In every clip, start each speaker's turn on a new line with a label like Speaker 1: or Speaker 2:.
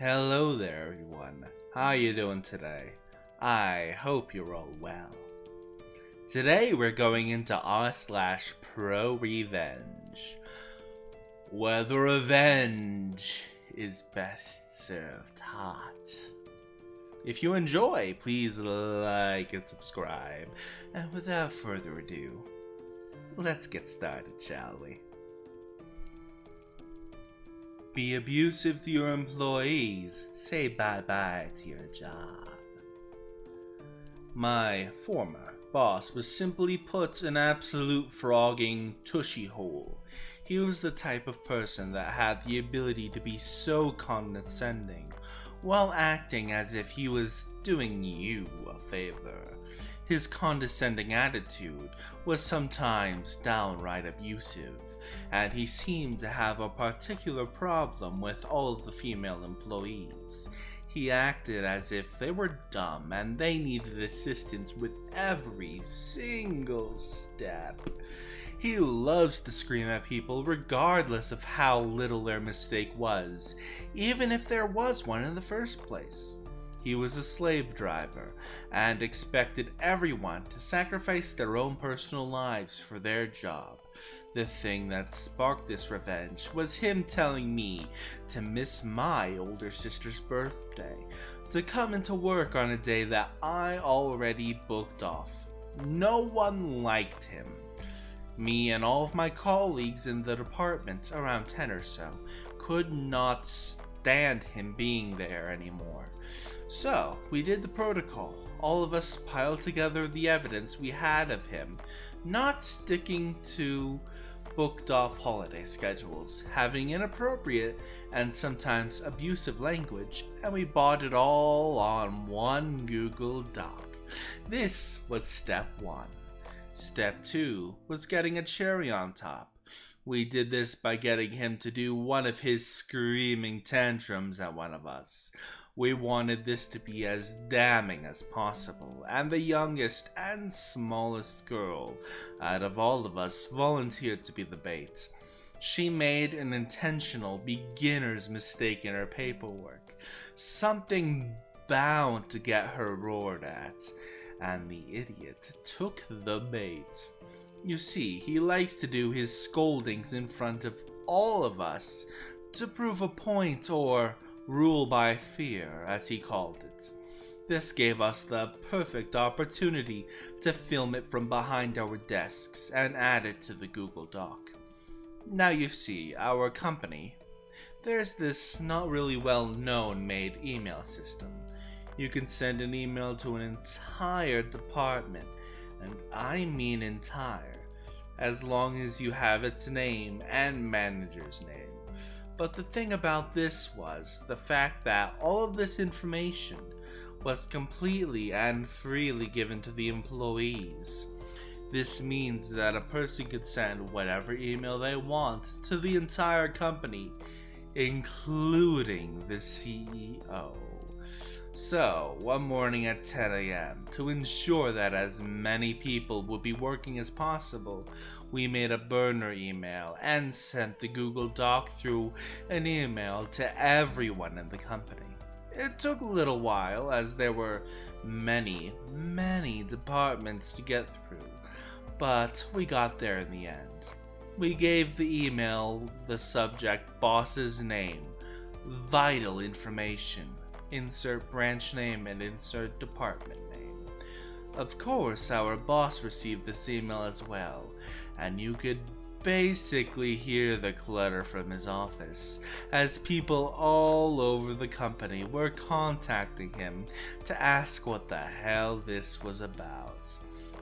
Speaker 1: Hello there everyone, how you doing today? I hope you're all well. Today we're going into r/prorevenge, where the revenge is best served hot. If you enjoy, please like and subscribe, and without further ado, let's get started, shall we? Be abusive to your employees, say bye-bye to your job. My former boss was simply put an absolute frogging tushy hole. He was the type of person that had the ability to be so condescending, while acting as if he was doing you a favor. His condescending attitude was sometimes downright abusive, and he seemed to have a particular problem with all of the female employees. He acted as if they were dumb and they needed assistance with every single step. He loves to scream at people regardless of how little their mistake was, even if there was one in the first place. He was a slave driver and expected everyone to sacrifice their own personal lives for their job. The thing that sparked this revenge was him telling me to miss my older sister's birthday, to come into work on a day that I already booked off. No one liked him. Me and all of my colleagues in the department, around 10 or so, could not stand him being there anymore. So, we did the protocol. All of us piled together the evidence we had of him not sticking to booked off holiday schedules, having inappropriate and sometimes abusive language, and we bought it all on one Google Doc. This was step 1. Step 2 was getting a cherry on top. We did this by getting him to do one of his screaming tantrums at one of us. We wanted this to be as damning as possible, and the youngest and smallest girl out of all of us volunteered to be the bait. She made an intentional beginner's mistake in her paperwork, something bound to get her roared at, and the idiot took the bait. You see, he likes to do his scoldings in front of all of us to prove a point, or rule by fear, as he called it. This gave us the perfect opportunity to film it from behind our desks and add it to the Google Doc. Now you see, our company, there's this not really well-known made email system. You can send an email to an entire department, and I mean entire, as long as you have its name and manager's name. But the thing about this was the fact that all of this information was completely and freely given to the employees. This means that a person could send whatever email they want to the entire company, including the CEO. So, one morning at 10 a.m., to ensure that as many people would be working as possible, we made a burner email and sent the Google Doc through an email to everyone in the company. It took a little while, as there were many departments to get through, but we got there in the end. We gave the email the subject boss's name, vital information, insert branch name and insert department name. Of course, our boss received this email as well, and you could basically hear the clutter from his office, as people all over the company were contacting him to ask what the hell this was about.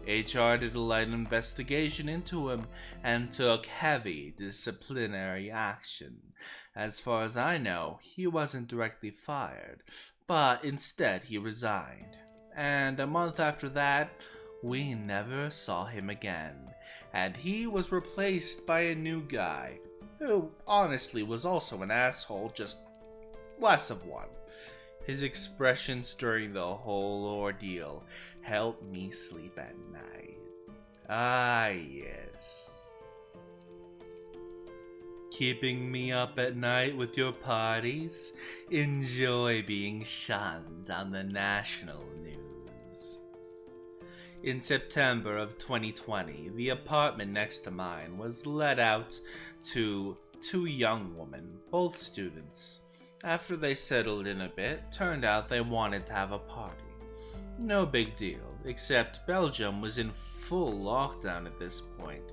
Speaker 1: HR did a light investigation into him and took heavy disciplinary action. As far as I know, he wasn't directly fired, but instead he resigned. And a month after that, we never saw him again, and he was replaced by a new guy, who honestly was also an asshole, just less of one. His expressions during the whole ordeal helped me sleep at night. Ah, yes. Keeping me up at night with your parties? Enjoy being shunned on the national news. In September of 2020, the apartment next to mine was let out to two young women, both students. After they settled in a bit, turned out they wanted to have a party. No big deal, except Belgium was in full lockdown at this point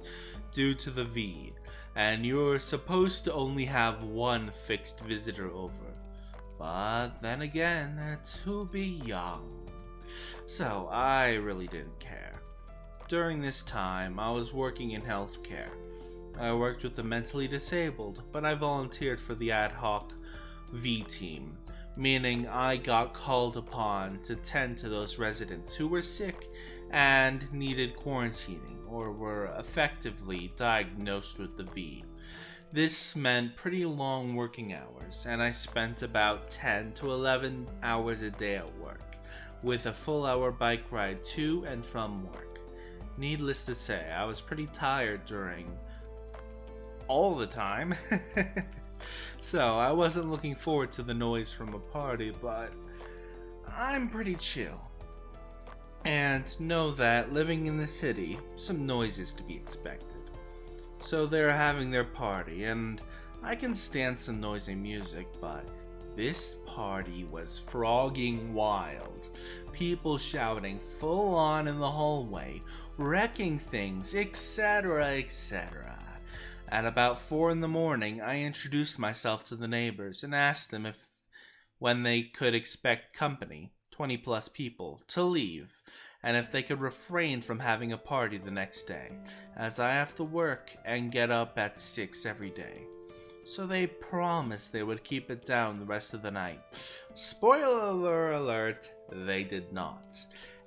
Speaker 1: due to the V, and you're supposed to only have one fixed visitor over. But then again, to be young. So I really didn't care. During this time, I was working in healthcare. I worked with the mentally disabled, but I volunteered for the ad hoc V team, meaning I got called upon to tend to those residents who were sick and needed quarantining or were effectively diagnosed with the V. This meant pretty long working hours, and I spent about 10 to 11 hours a day at work, with a full hour bike ride to and from work. Needless to say, I was pretty tired during all the time. So I wasn't looking forward to the noise from a party, but I'm pretty chill. And know that living in the city, some noise is to be expected. So they're having their party, and I can stand some noisy music, but this party was frogging wild. People shouting full on in the hallway, wrecking things, etc., etc. At about 4 in the morning, I introduced myself to the neighbors and asked them when they could expect company, 20 plus people, to leave, and if they could refrain from having a party the next day, as I have to work and get up at 6 every day. So they promised they would keep it down the rest of the night. Spoiler alert, they did not.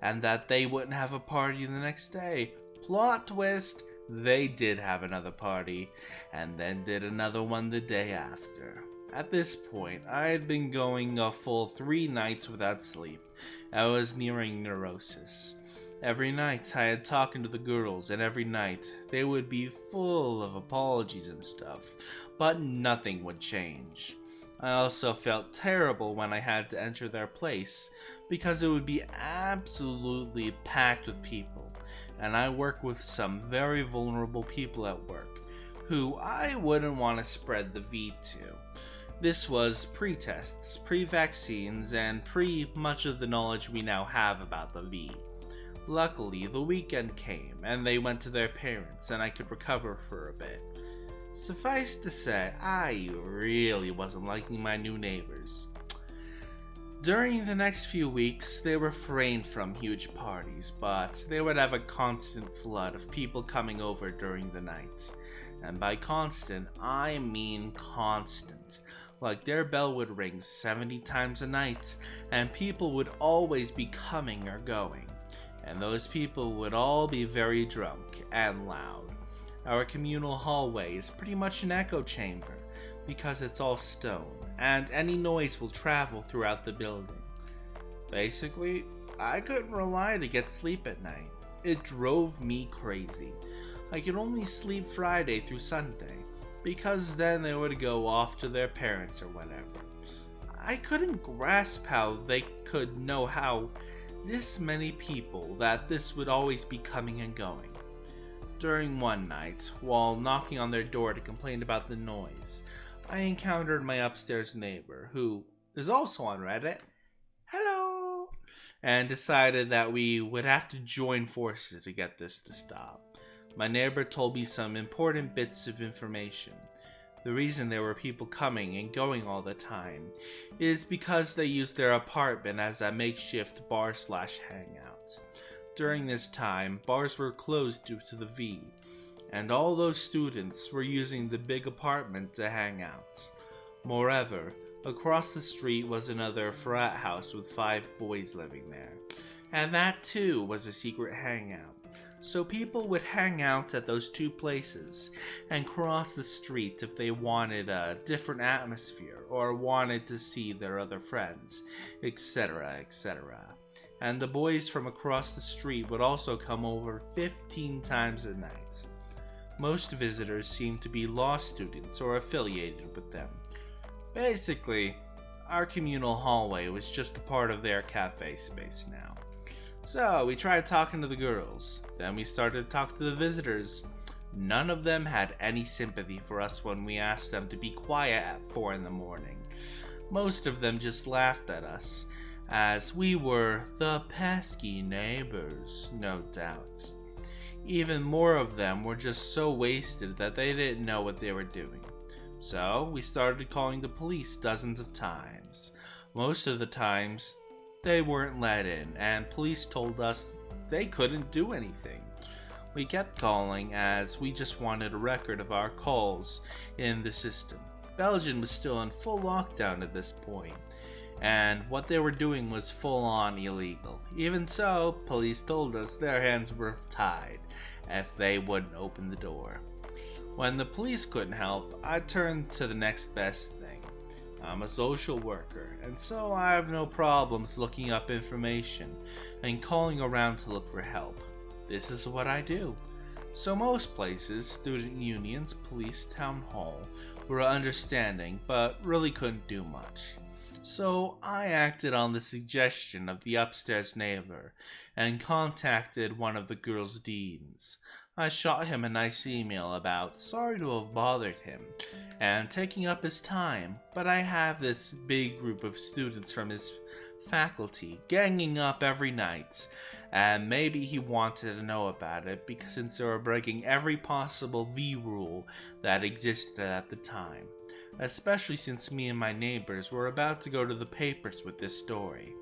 Speaker 1: And that they wouldn't have a party the next day. Plot twist, they did have another party, and then did another one the day after. At this point, I had been going a full 3 nights without sleep. I was nearing neurosis. Every night I had talking to the girls, and every night they would be full of apologies and stuff, but nothing would change. I also felt terrible when I had to enter their place, because it would be absolutely packed with people, and I work with some very vulnerable people at work, who I wouldn't want to spread the V to. This was pre-tests, pre-vaccines, and pre-much of the knowledge we now have about the V. Luckily, the weekend came, and they went to their parents, and I could recover for a bit. Suffice to say, I really wasn't liking my new neighbors. During the next few weeks, they refrained from huge parties, but they would have a constant flood of people coming over during the night. And by constant, I mean constant. Like their bell would ring 70 times a night, and people would always be coming or going. And those people would all be very drunk and loud. Our communal hallway is pretty much an echo chamber, because it's all stone, and any noise will travel throughout the building. Basically, I couldn't rely to get sleep at night. It drove me crazy. I could only sleep Friday through Sunday, because then they would go off to their parents or whatever. I couldn't grasp how they could know how this many people that this would always be coming and going. During one night, while knocking on their door to complain about the noise, I encountered my upstairs neighbor, who is also on Reddit, hello, and decided that we would have to join forces to get this to stop. My neighbor told me some important bits of information. The reason there were people coming and going all the time is because they used their apartment as a makeshift bar/hangout. During this time, bars were closed due to the V, and all those students were using the big apartment to hang out. Moreover, across the street was another frat house with 5 boys living there, and that too was a secret hangout. So people would hang out at those 2 places and cross the street if they wanted a different atmosphere or wanted to see their other friends, etc., etc. And the boys from across the street would also come over 15 times a night. Most visitors seemed to be law students or affiliated with them. Basically, our communal hallway was just a part of their cafe space now. So we tried talking to the girls, then we started to talk to the visitors. None of them had any sympathy for us when we asked them to be quiet at 4 in the morning. Most of them just laughed at us, as we were the pesky neighbors, no doubt. Even more of them were just so wasted that they didn't know what they were doing. So we started calling the police dozens of times. Most of the times, they weren't let in, and police told us they couldn't do anything. We kept calling as we just wanted a record of our calls in the system. Belgium was still in full lockdown at this point, and what they were doing was full-on illegal. Even so, police told us their hands were tied if they wouldn't open the door. When the police couldn't help, I turned to the next best thing. I'm a social worker, and so I have no problems looking up information and calling around to look for help. This is what I do. So most places, student unions, police, town hall, were understanding, but really couldn't do much. So I acted on the suggestion of the upstairs neighbor and contacted one of the girls' deans. I shot him a nice email about sorry to have bothered him and taking up his time, but I have this big group of students from his faculty ganging up every night, and maybe he wanted to know about it because since they were breaking every possible V rule that existed at the time, especially since me and my neighbors were about to go to the papers with this story,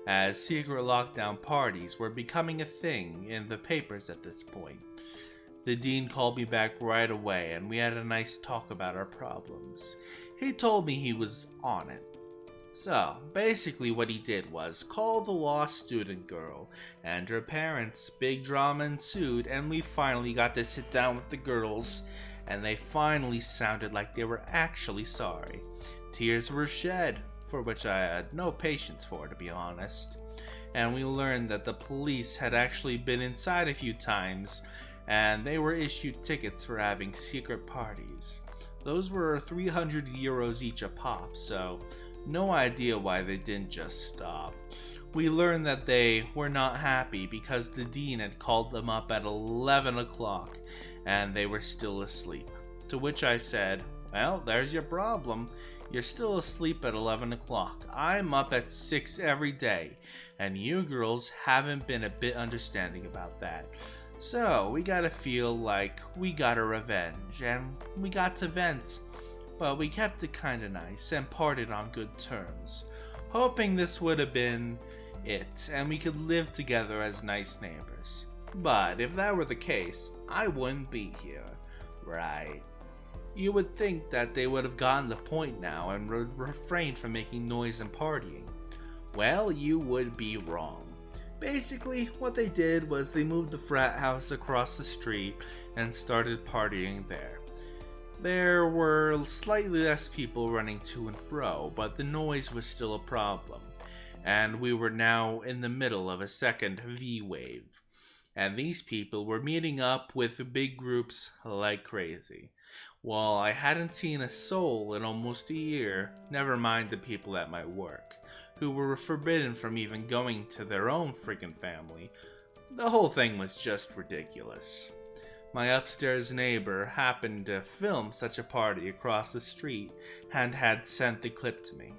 Speaker 1: as secret lockdown parties were becoming a thing in the papers at this point. The dean called me back right away and we had a nice talk about our problems. He told me he was on it. So, basically what he did was call the law student girl and her parents. Big drama ensued and we finally got to sit down with the girls and they finally sounded like they were actually sorry. Tears were shed, for which I had no patience for, to be honest. And we learned that the police had actually been inside a few times and they were issued tickets for having secret parties. Those were 300 euros each a pop, so no idea why they didn't just stop. We learned that they were not happy because the dean had called them up at 11 o'clock and they were still asleep. To which I said, well, there's your problem. You're still asleep at 11 o'clock. I'm up at 6 every day, and you girls haven't been a bit understanding about that. So we gotta feel like we got a revenge, and we got to vent. But we kept it kinda nice and parted on good terms, hoping this would have been it and we could live together as nice neighbors. But if that were the case, I wouldn't be here, right? You would think that they would have gotten the point now and would refrain from making noise and partying. Well, you would be wrong. Basically, what they did was they moved the frat house across the street and started partying there. There were slightly less people running to and fro, but the noise was still a problem, and we were now in the middle of a second V wave, and these people were meeting up with big groups like crazy. Well, I hadn't seen a soul in almost a year, never mind the people at my work, who were forbidden from even going to their own friggin' family. The whole thing was just ridiculous. My upstairs neighbor happened to film such a party across the street and had sent the clip to me.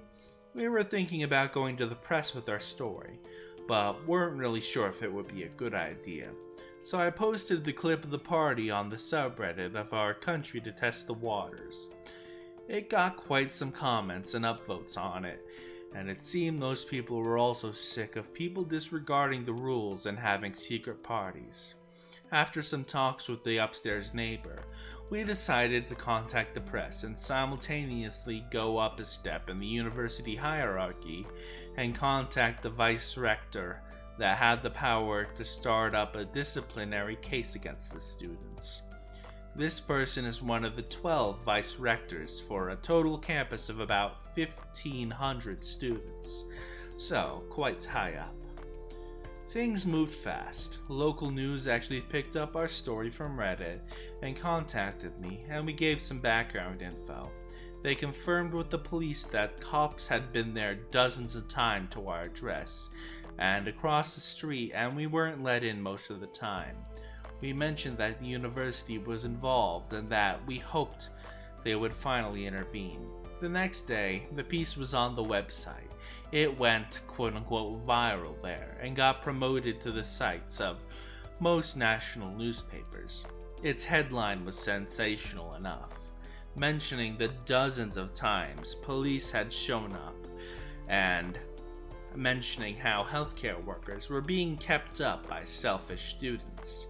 Speaker 1: We were thinking about going to the press with our story, but weren't really sure if it would be a good idea. So I posted the clip of the party on the subreddit of our country to test the waters. It got quite some comments and upvotes on it, and it seemed those people were also sick of people disregarding the rules and having secret parties. After some talks with the upstairs neighbor, we decided to contact the press and simultaneously go up a step in the university hierarchy and contact the vice rector that had the power to start up a disciplinary case against the students. This person is one of the 12 vice rectors for a total campus of about 1,500 students, so quite high up. Things moved fast. Local news actually picked up our story from Reddit and contacted me, and we gave some background info. They confirmed with the police that cops had been there dozens of times to our address and across the street, and we weren't let in most of the time. We mentioned that the university was involved and that we hoped they would finally intervene. The next day, the piece was on the website. It went quote-unquote viral there and got promoted to the sites of most national newspapers. Its headline was sensational enough, mentioning the dozens of times police had shown up and mentioning how healthcare workers were being kept up by selfish students.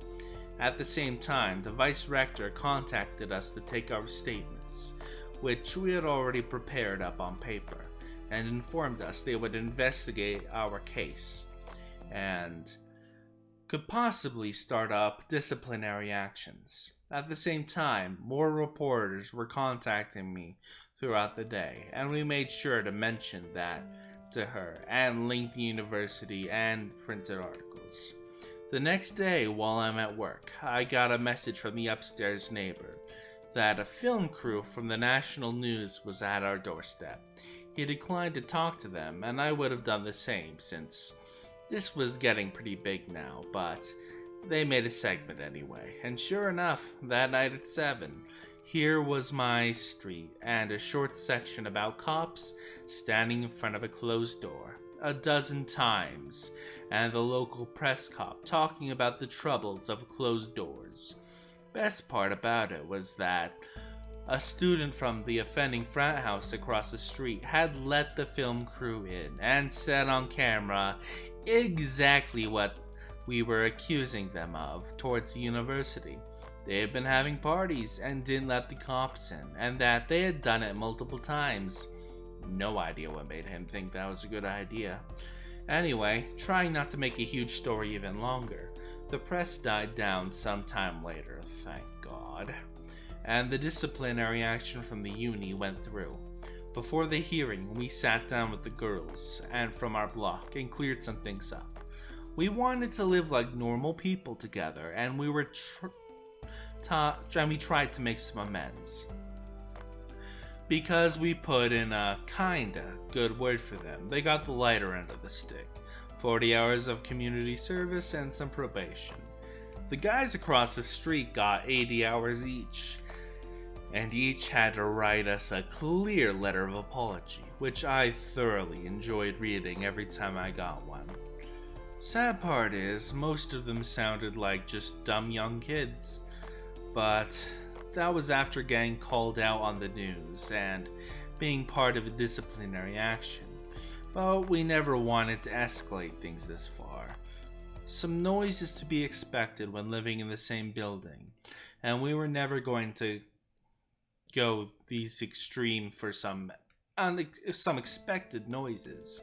Speaker 1: At the same time, the vice rector contacted us to take our statements, which we had already prepared up on paper, and informed us they would investigate our case and could possibly start up disciplinary actions. At the same time, more reporters were contacting me throughout the day, and we made sure to mention that to her and link the university and printed articles. The next day, while I'm at work, I got a message from the upstairs neighbor that a film crew from the national news was at our doorstep. He declined to talk to them, and I would have done the same since this was getting pretty big now, but they made a segment anyway. And sure enough, that night at 7, here was my street and a short section about cops standing in front of a closed door a dozen times, and the local press cop talking about the troubles of closed doors. Best part about it was that a student from the offending frat house across the street had let the film crew in and said on camera exactly what we were accusing them of towards the university. They had been having parties and didn't let the cops in, and that they had done it multiple times. No idea what made him think that was a good idea. Anyway, trying not to make a huge story even longer, the press died down sometime later, thank God, and the disciplinary action from the uni went through. Before the hearing, we sat down with the girls and from our block and cleared some things up. We wanted to live like normal people together, and we tried to make some amends. Because we put in a kinda good word for them, they got the lighter end of the stick. 40 hours of community service and some probation. The guys across the street got 80 hours each, and each had to write us a clear letter of apology, which I thoroughly enjoyed reading every time I got one. Sad part is, most of them sounded like just dumb young kids, but that was after getting called out on the news and being part of a disciplinary action. But we never wanted to escalate things this far. Some noise is to be expected when living in the same building, and we were never going to go these extreme for some expected noises.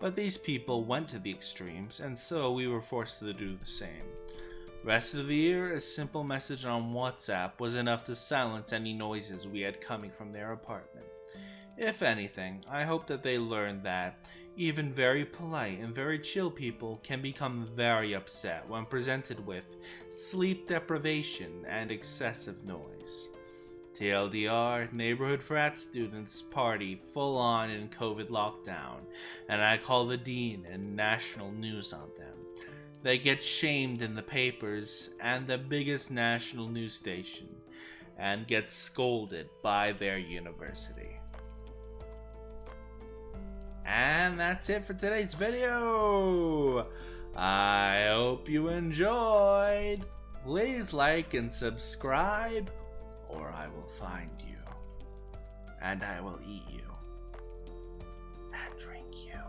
Speaker 1: But these people went to the extremes, and so we were forced to do the same. Rest of the year, a simple message on WhatsApp was enough to silence any noises we had coming from their apartment. If anything, I hope that they learned that even very polite and very chill people can become very upset when presented with sleep deprivation and excessive noise. TLDR, neighborhood frat students party full on in COVID lockdown, and I call the dean and national news on them. They get shamed in the papers and the biggest national news station, and get scolded by their university. And that's it for today's video. I hope you enjoyed. Please like and subscribe, or I will find you, and I will eat you, and drink you.